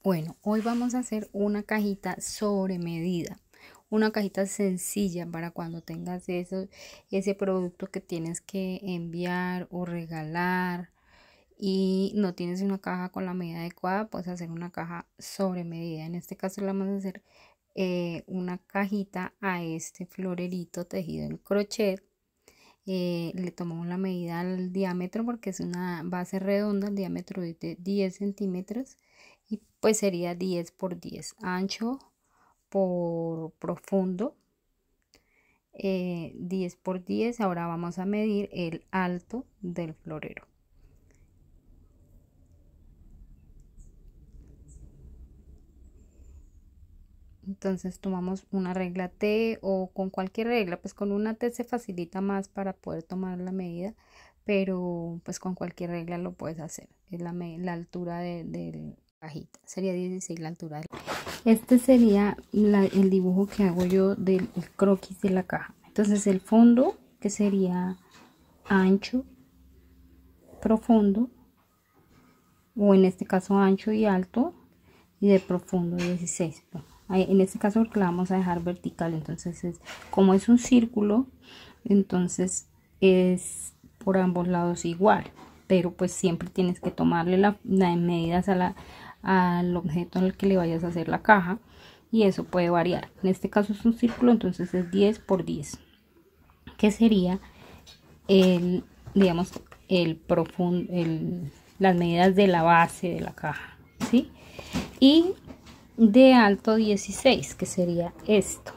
Bueno, hoy vamos a hacer una cajita sobre medida, una cajita sencilla para cuando tengas ese producto que tienes que enviar o regalar y no tienes una caja con la medida adecuada, puedes hacer una caja sobre medida. En este caso le vamos a hacer una cajita a este florerito tejido en crochet. Le tomamos la medida al diámetro porque es una base redonda, el diámetro es de 10 centímetros y pues sería 10 por 10, ancho por profundo, 10 por 10. Ahora vamos a medir el alto del florero. Entonces tomamos una regla T o con cualquier regla, pues con una T se facilita más para poder tomar la medida, pero pues con cualquier regla lo puedes hacer. Es la altura de cajita, sería 16 la altura. Este sería el dibujo que hago yo del croquis de la caja. Entonces el fondo, que sería ancho, profundo, o en este caso ancho y alto, y de profundo 16. En este caso la vamos a dejar vertical, entonces como es un círculo, entonces es por ambos lados igual, pero pues siempre tienes que tomarle las medidas al objeto al que le vayas a hacer la caja, y eso puede variar. En este caso es un círculo, entonces es 10 por 10, que sería digamos las medidas de la base de la caja, ¿sí? Y de alto 16, que sería esto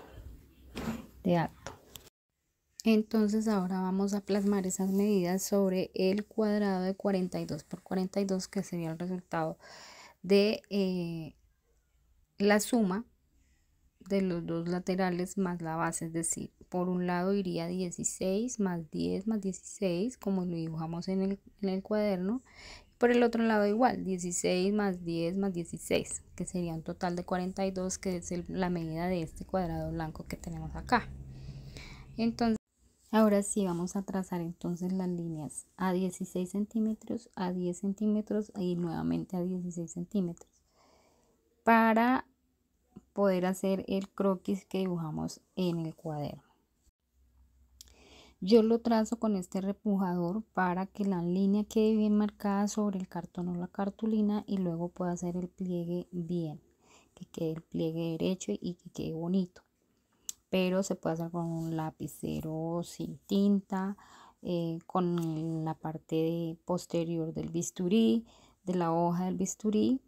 de alto. Entonces ahora vamos a plasmar esas medidas sobre el cuadrado de 42 por 42, que sería el resultado de la suma de los dos laterales más la base, es decir, por un lado iría 16 más 10 más 16, como lo dibujamos en el cuaderno. Por el otro lado igual, 16 más 10 más 16, que sería un total de 42, que es la medida de este cuadrado blanco que tenemos acá. Entonces, ahora sí vamos a trazar entonces las líneas a 16 centímetros, a 10 centímetros y nuevamente a 16 centímetros para poder hacer el croquis que dibujamos en el cuaderno. Yo lo trazo con este repujador para que la línea quede bien marcada sobre el cartón o la cartulina y luego pueda hacer el pliegue bien, que quede el pliegue derecho y que quede bonito. Pero se puede hacer con un lapicero sin tinta, con la parte posterior del bisturí, de la hoja del bisturí,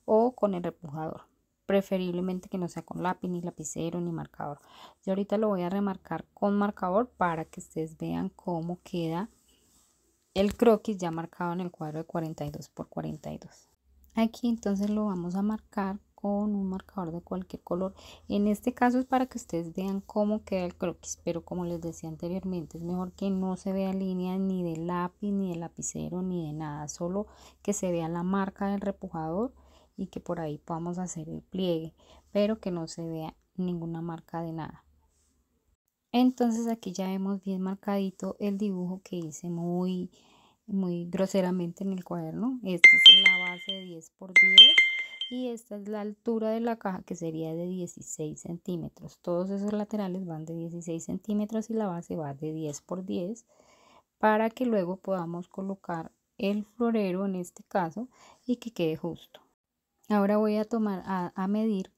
o con el repujador. Preferiblemente que no sea con lápiz, ni lapicero, ni marcador. Yo ahorita lo voy a remarcar con marcador para que ustedes vean cómo queda el croquis ya marcado en el cuadro de 42 por 42. Aquí entonces lo vamos a marcar con un marcador de cualquier color. En este caso es para que ustedes vean cómo queda el croquis, pero como les decía anteriormente, es mejor que no se vea línea ni de lápiz, ni de lapicero, ni de nada, solo que se vea la marca del repujador y que por ahí podamos hacer el pliegue, pero que no se vea ninguna marca de nada. Entonces aquí ya vemos bien marcadito el dibujo que hice muy groseramente en el cuaderno. Esta es la base de 10 por 10 y esta es la altura de la caja, que sería de 16 centímetros. Todos esos laterales van de 16 centímetros y la base va de 10 por 10 para que luego podamos colocar el florero en este caso y que quede justo. Ahora voy a tomar a medir.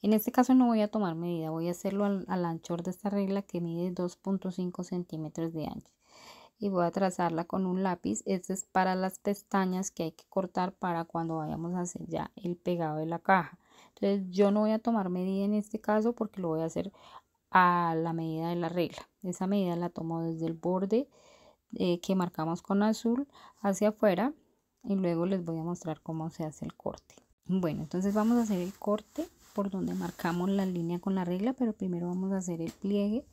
En este caso no voy a tomar medida, voy a hacerlo al anchor de esta regla, que mide 2.5 centímetros de ancho. Y voy a trazarla con un lápiz. Este es para las pestañas que hay que cortar para cuando vayamos a hacer ya el pegado de la caja. Entonces yo no voy a tomar medida en este caso porque lo voy a hacer a la medida de la regla. Esa medida la tomo desde el borde que marcamos con azul hacia afuera y luego les voy a mostrar cómo se hace el corte. Bueno, entonces vamos a hacer el corte por donde marcamos la línea con la regla, pero primero vamos a hacer el pliegue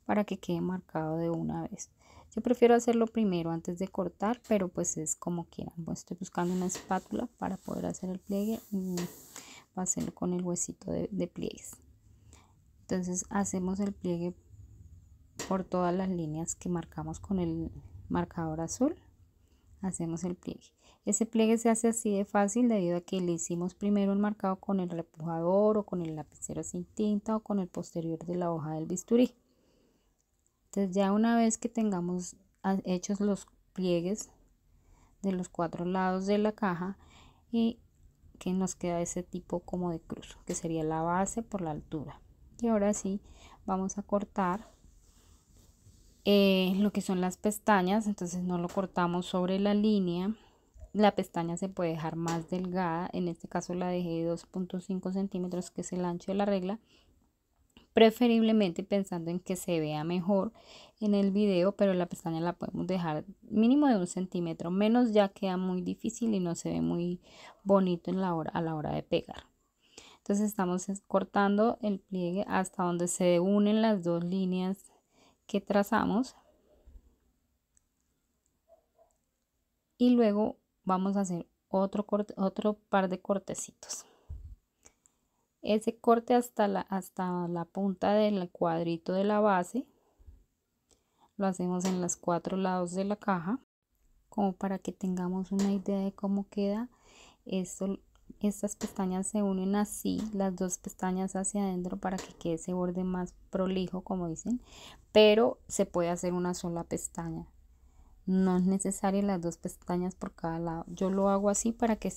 para que quede marcado de una vez. Yo prefiero hacerlo primero antes de cortar, pero pues es como quieran. Pues estoy buscando una espátula para poder hacer el pliegue y voy a hacerlo con el huesito de pliegues. Entonces hacemos el pliegue por todas las líneas que marcamos con el marcador azul. hacemos el pliegue. Ese pliegue se hace así de fácil debido a que le hicimos primero el marcado con el repujador o con el lapicero sin tinta o con el posterior de la hoja del bisturí. Entonces ya una vez que tengamos hechos los pliegues de los 4 lados de la caja, y que nos queda ese tipo como de cruz, que sería la base por la altura. Y ahora sí vamos a cortar lo que son las pestañas. Entonces no lo cortamos sobre la línea. La pestaña se puede dejar más delgada, en este caso la dejé de 2.5 centímetros, que es el ancho de la regla, preferiblemente pensando en que se vea mejor en el video, pero la pestaña la podemos dejar mínimo de 1 centímetro, menos ya queda muy difícil y no se ve muy bonito a la hora de pegar. Entonces estamos cortando el pliegue hasta donde se unen las dos líneas que trazamos, y luego vamos a hacer otro par de cortecitos. Ese corte hasta la punta del cuadrito de la base lo hacemos en los 4 lados de la caja, como para que tengamos una idea de cómo queda esto. Estas pestañas se unen así, las dos pestañas hacia adentro, para que quede ese borde más prolijo, como dicen, pero se puede hacer una sola pestaña. No es necesario las dos pestañas por cada lado. Yo lo hago así porque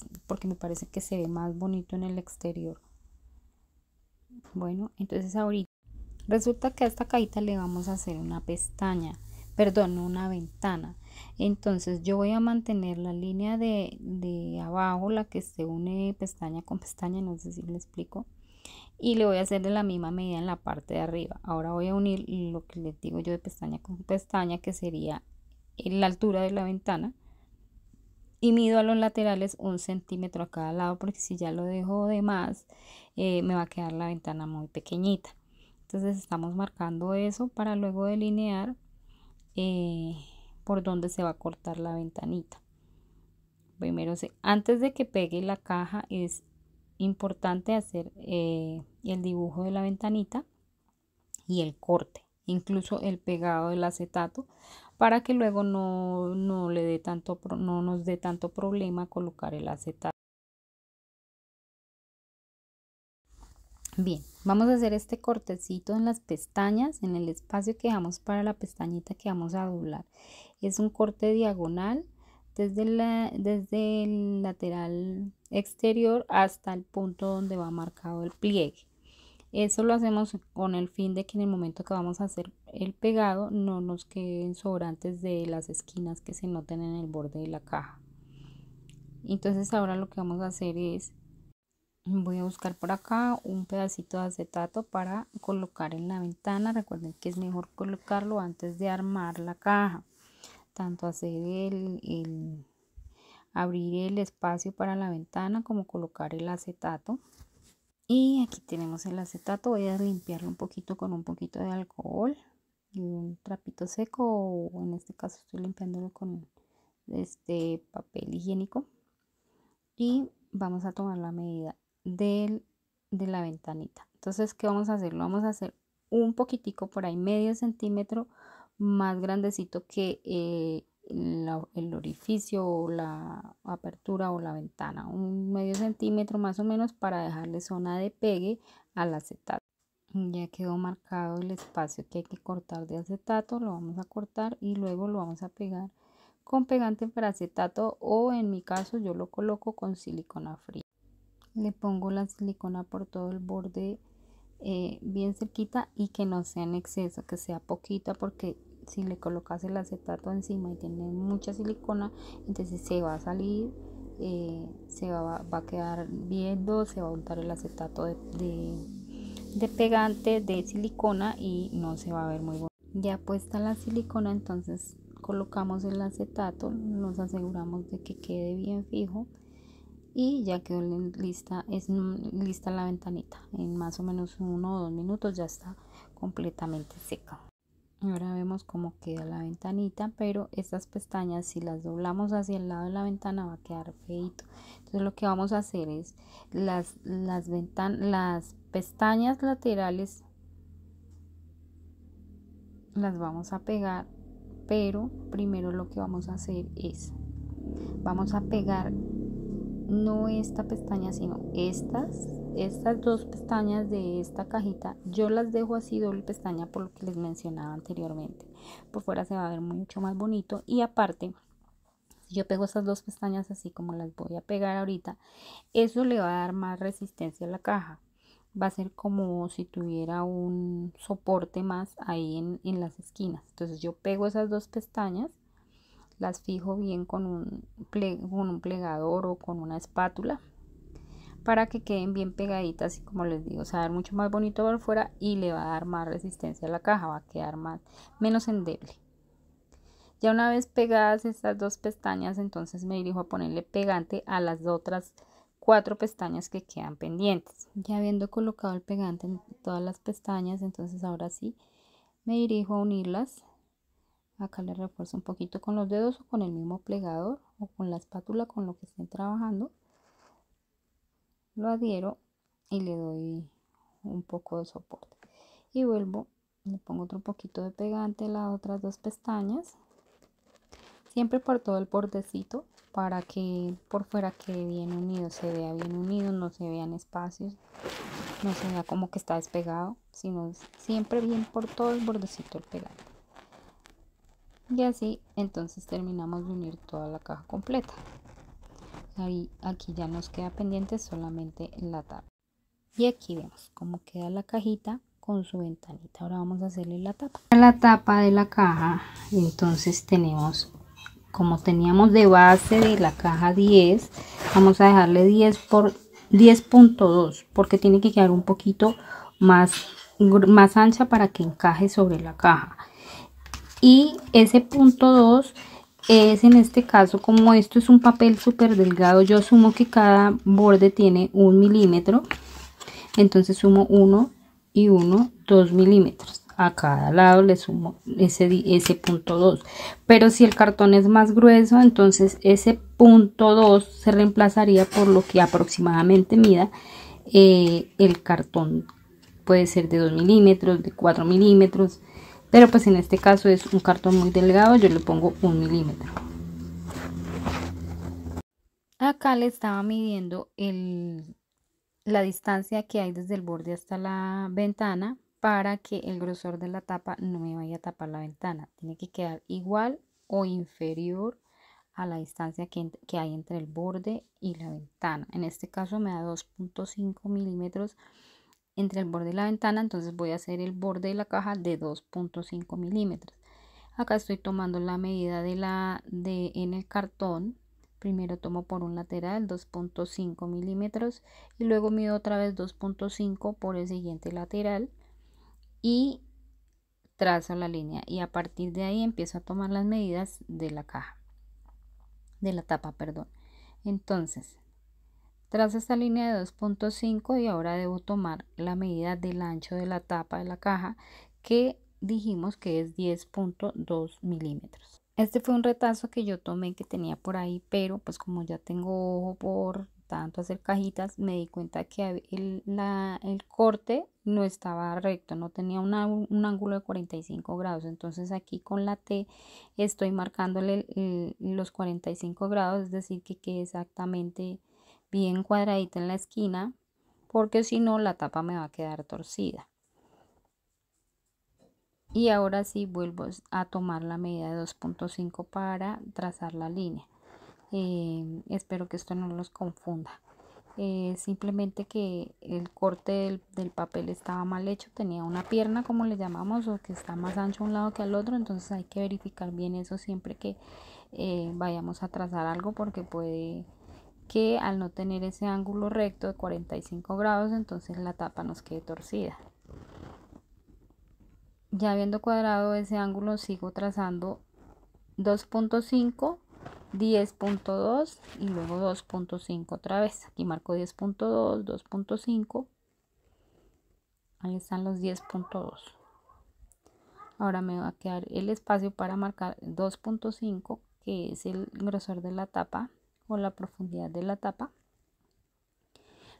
me parece que se ve más bonito en el exterior. Bueno, entonces ahorita resulta que a esta cajita le vamos a hacer una pestaña, perdón, una ventana. Entonces yo voy a mantener la línea de abajo, la que se une pestaña con pestaña, no sé si le explico, y le voy a hacer de la misma medida en la parte de arriba. Ahora voy a unir lo que les digo yo de pestaña con pestaña, que sería en la altura de la ventana, y mido a los laterales 1 centímetro a cada lado, porque si ya lo dejo de más me va a quedar la ventana muy pequeñita. Entonces estamos marcando eso para luego delinear por donde se va a cortar la ventanita. Primero, antes de que pegue la caja, es importante hacer el dibujo de la ventanita y el corte, incluso el pegado del acetato, para que luego no nos dé tanto problema colocar el acetato. Bien, vamos a hacer este cortecito en las pestañas, en el espacio que dejamos para la pestañita que vamos a doblar. Es un corte diagonal desde el lateral exterior hasta el punto donde va marcado el pliegue. Eso lo hacemos con el fin de que en el momento que vamos a hacer el pegado no nos queden sobrantes de las esquinas que se noten en el borde de la caja. Entonces ahora lo que vamos a hacer es, voy a buscar por acá un pedacito de acetato para colocar en la ventana. Recuerden que es mejor colocarlo antes de armar la caja, tanto hacer abrir el espacio para la ventana como colocar el acetato. Y aquí tenemos el acetato. Voy a limpiarlo un poquito con un poquito de alcohol y un trapito seco, o en este caso estoy limpiándolo con este papel higiénico, y vamos a tomar la medida de la ventanita. Entonces, ¿qué vamos a hacer? Lo vamos a hacer un poquitico, por ahí medio centímetro más grandecito que el orificio o la apertura o la ventana, un medio centímetro más o menos, para dejarle zona de pegue al acetato. Ya quedó marcado el espacio que hay que cortar de acetato, lo vamos a cortar y luego lo vamos a pegar con pegante para acetato, o en mi caso yo lo coloco con silicona fría. Le pongo la silicona por todo el borde, bien cerquita, y que no sea en exceso, que sea poquita, porque si le colocas el acetato encima y tiene mucha silicona, entonces se va a salir, va a quedar viendo, se va a untar el acetato de pegante de silicona y no se va a ver muy bonito. Ya puesta la silicona, entonces colocamos el acetato, nos aseguramos de que quede bien fijo, y ya quedó lista, es lista la ventanita. En más o menos 1 o 2 minutos ya está completamente seca. Ahora vemos cómo queda la ventanita, pero estas pestañas, si las doblamos hacia el lado de la ventana, va a quedar feito. Entonces lo que vamos a hacer es las pestañas laterales las vamos a pegar, pero primero lo que vamos a hacer es vamos a pegar no esta pestaña, sino estas dos pestañas de esta cajita. Yo las dejo así doble pestaña por lo que les mencionaba anteriormente. Por fuera se va a ver mucho más bonito, y aparte, si yo pego estas dos pestañas así como las voy a pegar ahorita, eso le va a dar más resistencia a la caja. Va a ser como si tuviera un soporte más ahí en las esquinas. Entonces yo pego esas dos pestañas, las fijo bien con un plegador o con una espátula para que queden bien pegaditas, y como les digo, se va a ver mucho más bonito por fuera y le va a dar más resistencia a la caja, va a quedar menos endeble. Ya una vez pegadas estas dos pestañas, entonces me dirijo a ponerle pegante a las otras 4 pestañas que quedan pendientes. Ya habiendo colocado el pegante en todas las pestañas, entonces ahora sí me dirijo a unirlas. Acá le refuerzo un poquito con los dedos o con el mismo plegador o con la espátula, con lo que estén trabajando. Lo adhiero y le doy un poco de soporte. Y vuelvo, le pongo otro poquito de pegante a las otras dos pestañas. Siempre por todo el bordecito para que por fuera quede bien unido, se vea bien unido, no se vean espacios, no se vea como que está despegado, sino siempre bien por todo el bordecito el pegante. Y así entonces terminamos de unir toda la caja completa. Ahí, aquí ya nos queda pendiente solamente la tapa. Y aquí vemos cómo queda la cajita con su ventanita. Ahora vamos a hacerle la tapa. La tapa de la caja, entonces tenemos, como teníamos de base de la caja 10, vamos a dejarle 10 por 10.2 porque tiene que quedar un poquito más ancha para que encaje sobre la caja. Y ese punto 2 es, en este caso, como esto es un papel súper delgado, yo asumo que cada borde tiene 1 milímetro, entonces sumo 1 y 1, 2 milímetros. A cada lado le sumo ese punto 2. Pero si el cartón es más grueso, entonces ese punto 2 se reemplazaría por lo que aproximadamente mida el cartón. Puede ser de 2 milímetros, de 4 milímetros. Pero pues en este caso es un cartón muy delgado, yo le pongo 1 milímetro. Acá le estaba midiendo la distancia que hay desde el borde hasta la ventana para que el grosor de la tapa no me vaya a tapar la ventana. Tiene que quedar igual o inferior a la distancia que hay entre el borde y la ventana. En este caso me da 2.5 milímetros entre el borde y la ventana, entonces voy a hacer el borde de la caja de 2.5 milímetros. Acá estoy tomando la medida en el cartón. Primero tomo por un lateral 2.5 milímetros y luego mido otra vez 2.5 por el siguiente lateral y trazo la línea, y a partir de ahí empiezo a tomar las medidas de la caja, de la tapa, perdón. Entonces trazo esta línea de 2.5 y ahora debo tomar la medida del ancho de la tapa de la caja, que dijimos que es 10.2 milímetros. Este fue un retazo que yo tomé, que tenía por ahí, pero pues como ya tengo ojo por tanto hacer cajitas, me di cuenta que el corte no estaba recto, no tenía un ángulo de 45 grados. Entonces aquí con la T estoy marcándole los 45 grados, es decir, que quede exactamente bien cuadradita en la esquina, porque si no la tapa me va a quedar torcida. Y ahora sí vuelvo a tomar la medida de 2.5 para trazar la línea. Espero que esto no los confunda. Simplemente que el corte del papel estaba mal hecho, tenía una pierna, como le llamamos, o que está más ancho a un lado que al otro. Entonces hay que verificar bien eso siempre que vayamos a trazar algo, porque puede que al no tener ese ángulo recto de 45 grados, entonces la tapa nos quede torcida. Ya habiendo cuadrado ese ángulo, sigo trazando 2.5, 10.2 y luego 2.5 otra vez. Aquí marco 10.2, 2.5. Ahí están los 10.2. Ahora me va a quedar el espacio para marcar 2.5, que es el grosor de la tapa o la profundidad de la tapa.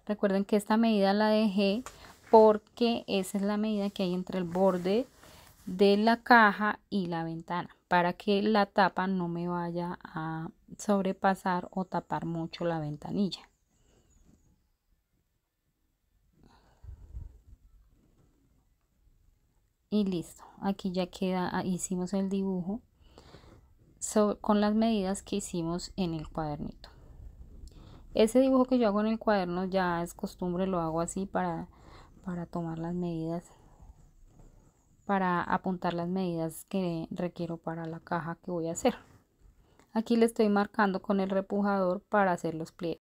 Recuerden que esta medida la dejé porque esa es la medida que hay entre el borde de la caja y la ventana. para que la tapa no me vaya a sobrepasar o tapar mucho la ventanilla. Y listo, aquí ya queda, hicimos el dibujo con las medidas que hicimos en el cuadernito. Ese dibujo que yo hago en el cuaderno ya es costumbre, lo hago así para tomar las medidas, para apuntar las medidas que requiero para la caja que voy a hacer. Aquí le estoy marcando con el repujador para hacer los pliegues.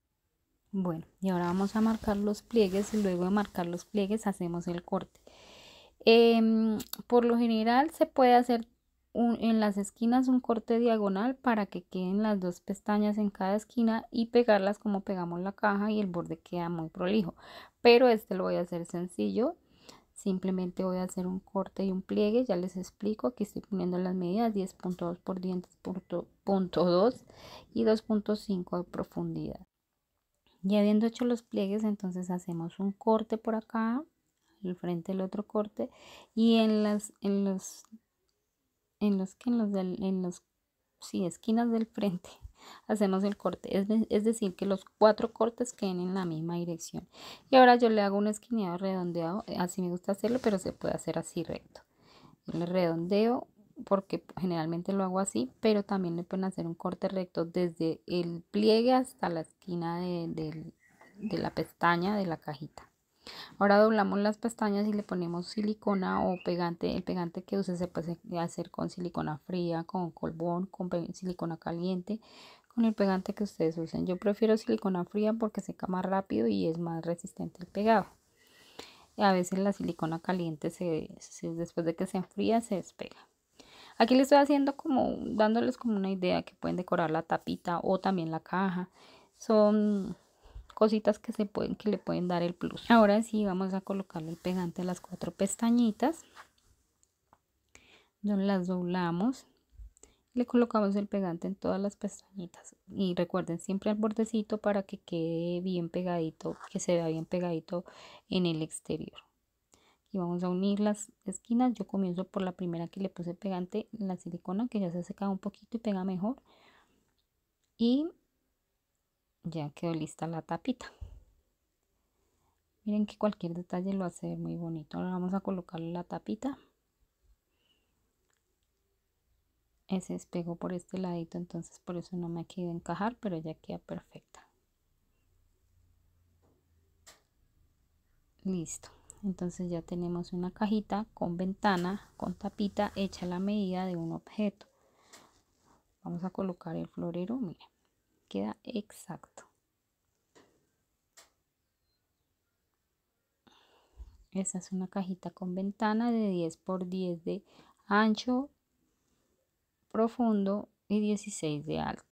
Bueno, y ahora vamos a marcar los pliegues y luego de marcar los pliegues hacemos el corte. Por lo general se puede hacer en las esquinas un corte diagonal para que queden las dos pestañas en cada esquina y pegarlas como pegamos la caja y el borde queda muy prolijo. Pero este lo voy a hacer sencillo. Simplemente voy a hacer un corte y un pliegue, ya les explico. Aquí estoy poniendo las medidas: 10.2 por 10.2 y 2.5 de profundidad. Ya habiendo hecho los pliegues, entonces hacemos un corte por acá, al frente del otro corte, y en las esquinas del frente hacemos el corte, es decir que los 4 cortes queden en la misma dirección. Y ahora yo le hago un esquineado redondeado, así me gusta hacerlo, pero se puede hacer así recto. Yo le redondeo porque generalmente lo hago así, pero también le pueden hacer un corte recto desde el pliegue hasta la esquina de la pestaña de la cajita. Ahora doblamos las pestañas y le ponemos silicona o pegante. El pegante que use se puede hacer con silicona fría, con colbón, con silicona caliente, con el pegante que ustedes usen. Yo prefiero silicona fría porque seca más rápido y es más resistente al pegado. Y a veces la silicona caliente después de que se enfría se despega. Aquí le estoy haciendo dándoles como una idea que pueden decorar la tapita o también la caja. Son cositas que le pueden dar el plus. Ahora sí vamos a colocarle el pegante a las 4 pestañitas. Las doblamos, le colocamos el pegante en todas las pestañitas y recuerden siempre el bordecito para que quede bien pegadito, que se vea bien pegadito en el exterior. Y vamos a unir las esquinas. Yo comienzo por la primera que le puse pegante, la silicona, que ya se ha secado un poquito y pega mejor, y ya quedó lista la tapita. Miren que cualquier detalle lo hace muy bonito. Ahora vamos a colocarle la tapita. Ese despegó por este ladito, entonces por eso no me ha querido encajar, pero ya queda perfecta. Listo. Entonces ya tenemos una cajita con ventana, con tapita, hecha la medida de un objeto. Vamos a colocar el florero, miren, queda exacto. Esa es una cajita con ventana de 10 por 10 de ancho, profundo y 16 de alto.